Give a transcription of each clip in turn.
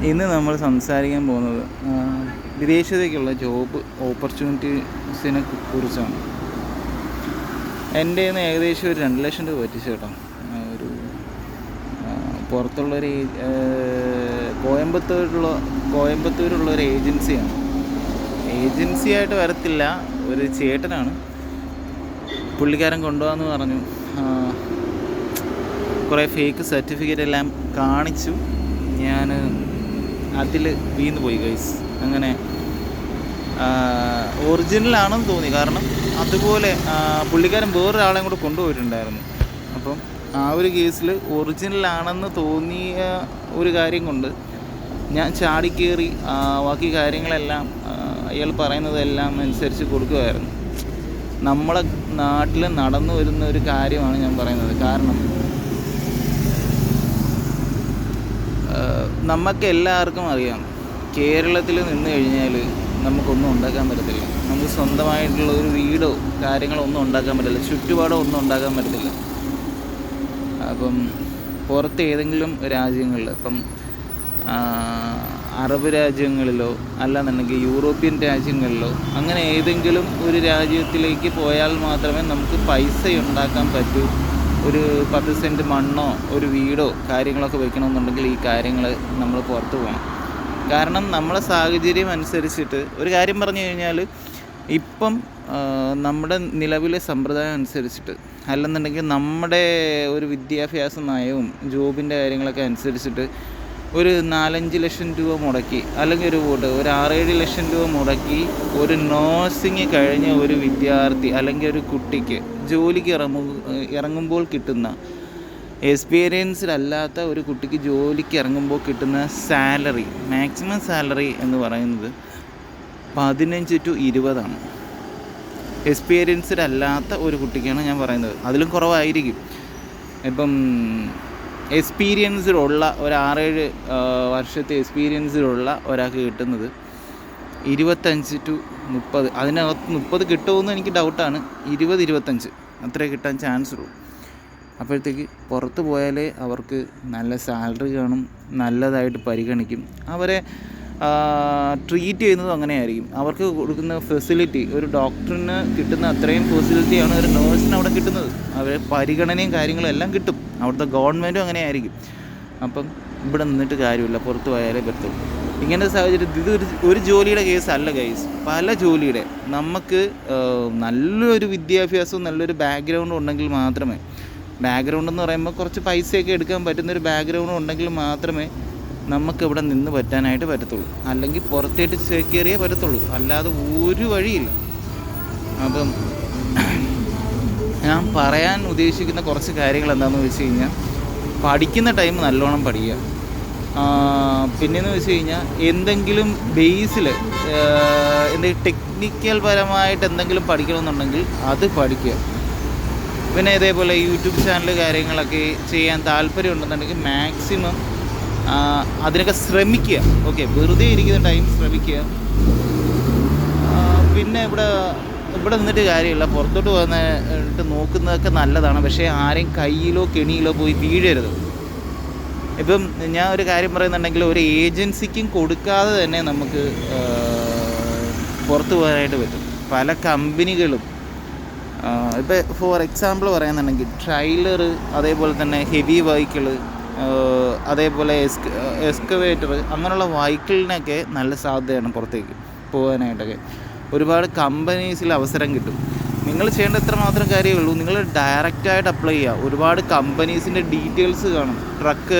ഇന്ന് നമ്മൾ സംസാരിക്കാൻ പോകുന്നത് വിദേശത്തേക്കുള്ള ജോബ് ഓപ്പർച്യൂണിറ്റീസിനെ കുറിച്ചാണ്. എൻ്റെ കയ്യിൽ ഏകദേശം ഒരു 2 ലക്ഷം രൂപ പറ്റിച്ചു കേട്ടോ. ഒരു പുറത്തുള്ളൊരു കോയമ്പത്തൂരുള്ള ഒരു ഏജൻസിയാണ്. ഏജൻസിയായിട്ട് വരത്തില്ല, ഒരു ചേട്ടനാണ്. പുള്ളിക്കാരൻ കൊണ്ടുപോകാമെന്ന് പറഞ്ഞു. കുറേ ഫേക്ക് സർട്ടിഫിക്കറ്റ് എല്ലാം കാണിച്ചു. ഞാൻ അതിൽ വീണ് പോയി ഗൈസ്. അങ്ങനെ ഒറിജിനലാണെന്ന് തോന്നി. കാരണം അതുപോലെ പുള്ളിക്കാരൻ വേറൊരാളെയും കൂടെ കൊണ്ടുപോയിട്ടുണ്ടായിരുന്നു. അപ്പം ആ ഒരു കേസിൽ ഒറിജിനലാണെന്ന് തോന്നിയ ഒരു കാര്യം കൊണ്ട് ഞാൻ ചാടിക്കേറി ബാക്കി കാര്യങ്ങളെല്ലാം അയാൾ പറയുന്നതെല്ലാം അനുസരിച്ച് കൊടുക്കുകയായിരുന്നു. നമ്മളെ നാട്ടിൽ നടന്നു വരുന്ന ഒരു കാര്യമാണ് ഞാൻ പറയുന്നത്. കാരണം നമുക്ക് എല്ലാവർക്കും അറിയാം, കേരളത്തിൽ നിന്ന് കഴിഞ്ഞാൽ നമുക്കൊന്നും ഉണ്ടാക്കാൻ പറ്റത്തില്ല. നമുക്ക് സ്വന്തമായിട്ടുള്ള ഒരു വീടോ കാര്യങ്ങളോ ഒന്നും ഉണ്ടാക്കാൻ പറ്റില്ല, ചുറ്റുപാടോ ഒന്നും ഉണ്ടാക്കാൻ പറ്റത്തില്ല. അപ്പം പുറത്ത് ഏതെങ്കിലും രാജ്യങ്ങളിൽ, ഇപ്പം അറബ് രാജ്യങ്ങളിലോ അല്ലാന്നുണ്ടെങ്കിൽ യൂറോപ്യൻ രാജ്യങ്ങളിലോ അങ്ങനെ ഏതെങ്കിലും ഒരു രാജ്യത്തിലേക്ക് പോയാൽ മാത്രമേ നമുക്ക് പൈസ ഉണ്ടാക്കാൻ പറ്റൂ. ഒരു 10 സെൻറ്റ് മണ്ണോ ഒരു വീടോ കാര്യങ്ങളൊക്കെ വയ്ക്കണമെന്നുണ്ടെങ്കിൽ ഈ കാര്യങ്ങൾ നമ്മൾ പുറത്ത് പോകണം. കാരണം നമ്മളെ സാഹചര്യം അനുസരിച്ചിട്ട് ഒരു കാര്യം പറഞ്ഞു കഴിഞ്ഞാൽ, ഇപ്പം നമ്മുടെ നിലവിലെ സമ്പ്രദായം അനുസരിച്ചിട്ട് അല്ലെന്നുണ്ടെങ്കിൽ നമ്മുടെ ഒരു വിദ്യാഭ്യാസ നയവും ജോബിൻ്റെ കാര്യങ്ങളൊക്കെ അനുസരിച്ചിട്ട് ഒരു 4-5 ലക്ഷം രൂപ മുടക്കി, അല്ലെങ്കിൽ ഒരു 6-7 ലക്ഷം രൂപ മുടക്കി ഒരു നഴ്സിംഗ് കഴിഞ്ഞ ഒരു വിദ്യാർത്ഥി അല്ലെങ്കിൽ ഒരു കുട്ടിക്ക് ജോലിക്ക് ഇറങ്ങുമ്പോൾ കിട്ടുന്ന, എക്സ്പീരിയൻസ്ഡ് അല്ലാത്ത ഒരു കുട്ടിക്ക് ജോലിക്ക് ഇറങ്ങുമ്പോൾ കിട്ടുന്ന സാലറി, മാക്സിമം സാലറി എന്ന് പറയുന്നത് 15 to 20 ആണ്. എക്സ്പീരിയൻസ്ഡ് അല്ലാത്ത ഒരു കുട്ടിക്കാണ് ഞാൻ പറയുന്നത്. അതിലും കുറവായിരിക്കും. ഇപ്പം എക്സ്പീരിയൻസ്ഡ് ഉള്ള ഒരു 6-7 വർഷത്തെ എക്സ്പീരിയൻസ്ഡുള്ള ഒരാൾക്ക് കിട്ടുന്നത് 25 to 30. അതിനകത്ത് 30 കിട്ടുമെന്ന് എനിക്ക് ഡൗട്ടാണ്. 20-25 അത്രേ കിട്ടാൻ ചാൻസ് ഉള്ളൂ. അപ്പോഴത്തേക്ക് പുറത്ത് പോയാലേ അവർക്ക് നല്ല സാലറി കാണും, നല്ലതായിട്ട് പരിഗണിക്കും. അവരെ ട്രീറ്റ് ചെയ്യുന്നതും അങ്ങനെയായിരിക്കും. അവർക്ക് കൊടുക്കുന്ന ഫെസിലിറ്റി, ഒരു ഡോക്ടറിന് കിട്ടുന്ന അത്രയും ഫെസിലിറ്റിയാണ് ഒരു നേഴ്സിന് അവിടെ കിട്ടുന്നത്. അവരെ പരിഗണനയും കാര്യങ്ങളും എല്ലാം കിട്ടും. അവിടുത്തെ ഗവൺമെൻറ്റും അങ്ങനെയായിരിക്കും. അപ്പം ഇവിടെ നിന്നിട്ട് കാര്യമില്ല, പുറത്ത് പോയാലേ പറ്റുള്ളൂ. ഇങ്ങനത്തെ സാഹചര്യത്തിൽ ഇത് ഒരു ജോലിയുടെ കേസല്ല ഗൈസ്, പല ജോലിയുടെ. നമുക്ക് നല്ലൊരു വിദ്യാഭ്യാസവും നല്ലൊരു ബാക്ക്ഗ്രൗണ്ടും ഉണ്ടെങ്കിൽ മാത്രമേ, ബാക്ക്ഗ്രൗണ്ട് എന്ന് പറയുമ്പോൾ കുറച്ച് പൈസയൊക്കെ എടുക്കാൻ പറ്റുന്നൊരു ബാക്ക്ഗ്രൗണ്ടും ഉണ്ടെങ്കിൽ മാത്രമേ നമുക്കിവിടെ നിന്ന് പറ്റാനായിട്ട് പറ്റത്തുള്ളൂ. അല്ലെങ്കിൽ പുറത്തേട്ട് ചേക്കേറിയേ പറ്റത്തുള്ളൂ, അല്ലാതെ ഒരു വഴിയില്ല. അപ്പം ഞാൻ പറയാൻ ഉദ്ദേശിക്കുന്ന കുറച്ച് കാര്യങ്ങൾ എന്താണെന്ന് വെച്ച് കഴിഞ്ഞാൽ, പഠിക്കുന്ന ടൈം നല്ലോണം പഠിക്കുക. പിന്നെയെന്ന് വെച്ച് കഴിഞ്ഞാൽ എന്തെങ്കിലും ബേസിൽ എന്തെങ്കിലും ടെക്നിക്കൽ പരമായിട്ട് എന്തെങ്കിലും പഠിക്കണമെന്നുണ്ടെങ്കിൽ അത് പഠിക്കുക. പിന്നെ ഇതേപോലെ യൂട്യൂബ് ചാനൽ കാര്യങ്ങളൊക്കെ ചെയ്യാൻ താല്പര്യമുണ്ടെന്നുണ്ടെങ്കിൽ മാക്സിമം അതിനൊക്കെ ശ്രമിക്കുക. ഓക്കെ, വെറുതെ ഇരിക്കുന്ന ടൈം ശ്രമിക്കുക. പിന്നെ ഇവിടെ നിന്നിട്ട് കാര്യമില്ല, പുറത്തോട്ട് വന്നിട്ട് നോക്കുന്നതൊക്കെ നല്ലതാണ്. പക്ഷേ ആരെയും കയ്യിലോ കെണിയിലോ പോയി വീഴരുത്. ഇപ്പം ഞാൻ ഒരു കാര്യം പറയുന്നുണ്ടെങ്കിൽ, ഒരു ഏജൻസിക്കും കൊടുക്കാതെ തന്നെ നമുക്ക് പുറത്ത് പോകാനായിട്ട് പറ്റും. പല കമ്പനികളും ഇപ്പോൾ ഫോർ എക്സാമ്പിൾ പറയുന്നുണ്ടെങ്കിൽ ട്രെയിലർ, അതേപോലെ തന്നെ ഹെവി വെഹിക്കിൾ, അതേപോലെ എക്സ്കവേറ്റർ, അങ്ങനെയുള്ള വെഹിക്കിളിനൊക്കെ നല്ല സാധ്യതയാണ് പുറത്തേക്ക് പോകാനായിട്ടൊക്കെ. ഒരുപാട് കമ്പനീസിൽ അവസരം കിട്ടും. നിങ്ങൾ ചെയ്യേണ്ട എത്ര മാത്രം കാര്യമേ ഉള്ളൂ, നിങ്ങൾ ഡയറക്റ്റായിട്ട് അപ്ലൈ ചെയ്യുക. ഒരുപാട് കമ്പനീസിൻ്റെ ഡീറ്റെയിൽസ് കാണും, ട്രക്ക്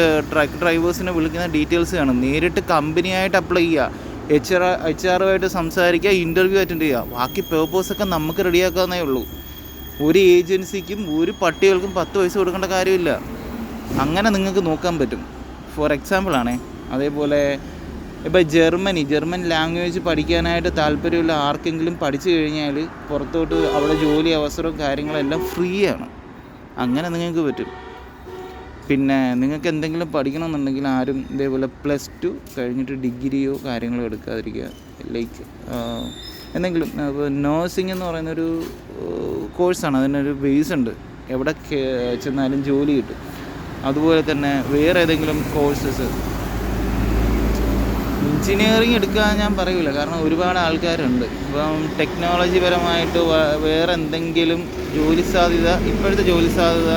ഡ്രൈവേഴ്സിനെ വിളിക്കുന്ന ഡീറ്റെയിൽസ് കാണും. നേരിട്ട് കമ്പനിയായിട്ട് അപ്ലൈ ചെയ്യുക, HR സംസാരിക്കുക, ഇൻ്റർവ്യൂ അറ്റൻഡ് ചെയ്യുക. ബാക്കി പേപ്പേഴ്സൊക്കെ നമുക്ക് റെഡിയാക്കാവുന്നേ ഉള്ളൂ. ഒരു ഏജൻസിക്കും ഒരു പട്ടികൾക്കും 10 പൈസ കൊടുക്കേണ്ട കാര്യമില്ല. അങ്ങനെ നിങ്ങൾക്ക് നോക്കാൻ പറ്റും. ഫോർ എക്സാമ്പിളാണേ. അതേപോലെ ഇപ്പോൾ ജർമ്മൻ ലാംഗ്വേജ് പഠിക്കാനായിട്ട് താല്പര്യമുള്ള ആർക്കെങ്കിലും പഠിച്ചു കഴിഞ്ഞാൽ പുറത്തോട്ട് അവിടെ ജോലി അവസരവും കാര്യങ്ങളെല്ലാം ഫ്രീ ആണ്. അങ്ങനെ നിങ്ങൾക്ക് പറ്റും. പിന്നെ നിങ്ങൾക്ക് എന്തെങ്കിലും പഠിക്കണമെന്നുണ്ടെങ്കിൽ ആരും ഇതേപോലെ +2 കഴിഞ്ഞിട്ട് ഡിഗ്രിയോ കാര്യങ്ങളോ എടുക്കാതിരിക്കുക. ലൈക്ക് എന്തെങ്കിലും നഴ്സിംഗ് എന്ന് പറയുന്നൊരു കോഴ്സാണ്, അതിനൊരു ബേസ് ഉണ്ട്. എവിടെ ചെന്നാലും ജോലി കിട്ടും. അതുപോലെ തന്നെ വേറെ ഏതെങ്കിലും കോഴ്സസ് എൻജിനീയറിങ് എടുക്കാൻ ഞാൻ പറയൂല, കാരണം ഒരുപാട് ആൾക്കാരുണ്ട്. ഇപ്പം ടെക്നോളജി പരമായിട്ട് വേറെ എന്തെങ്കിലും ജോലി സാധ്യത, ഇപ്പോഴത്തെ ജോലി സാധ്യത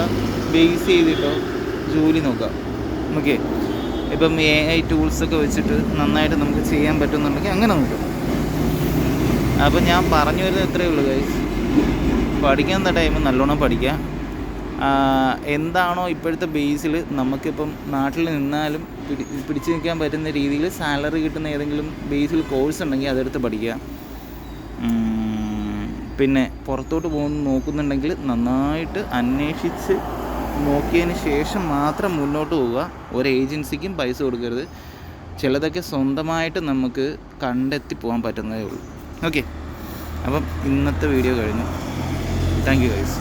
ബേസ് ചെയ്തിട്ടോ ജോലി നോക്കാം. ഓക്കെ, ഇപ്പം AI ടൂൾസൊക്കെ വെച്ചിട്ട് നന്നായിട്ട് നമുക്ക് ചെയ്യാൻ പറ്റുന്നുണ്ടെങ്കിൽ അങ്ങനെ നോക്കാം. അപ്പം ഞാൻ പറഞ്ഞു വരുന്നത് ഇത്രയേ ഉള്ളൂ ഗൈസ്. പഠിക്കുന്ന ടൈം നല്ലോണം പഠിക്കുക. എന്താണോ ഇപ്പോഴത്തെ ബേസിൽ നമുക്കിപ്പം നാട്ടിൽ നിന്നാലും പിടിച്ചു നിൽക്കാൻ പറ്റുന്ന രീതിയിൽ സാലറി കിട്ടുന്ന ഏതെങ്കിലും ബേസിൽ കോഴ്സ് ഉണ്ടെങ്കിൽ അതെടുത്ത് പഠിക്കുക. പിന്നെ പുറത്തോട്ട് പോകുന്ന നോക്കുന്നുണ്ടെങ്കിൽ നന്നായിട്ട് അന്വേഷിച്ച് നോക്കിയതിന് ശേഷം മാത്രം മുന്നോട്ട് പോവുക. ഒരു ഏജൻസിക്കും പൈസ കൊടുക്കരുത്. ചിലതൊക്കെ സ്വന്തമായിട്ട് നമുക്ക് കണ്ടെത്തി പോകാൻ പറ്റുന്നതേ ഉള്ളൂ. ഓക്കെ, അപ്പം ഇന്നത്തെ വീഡിയോ കഴിഞ്ഞു. Thank you guys.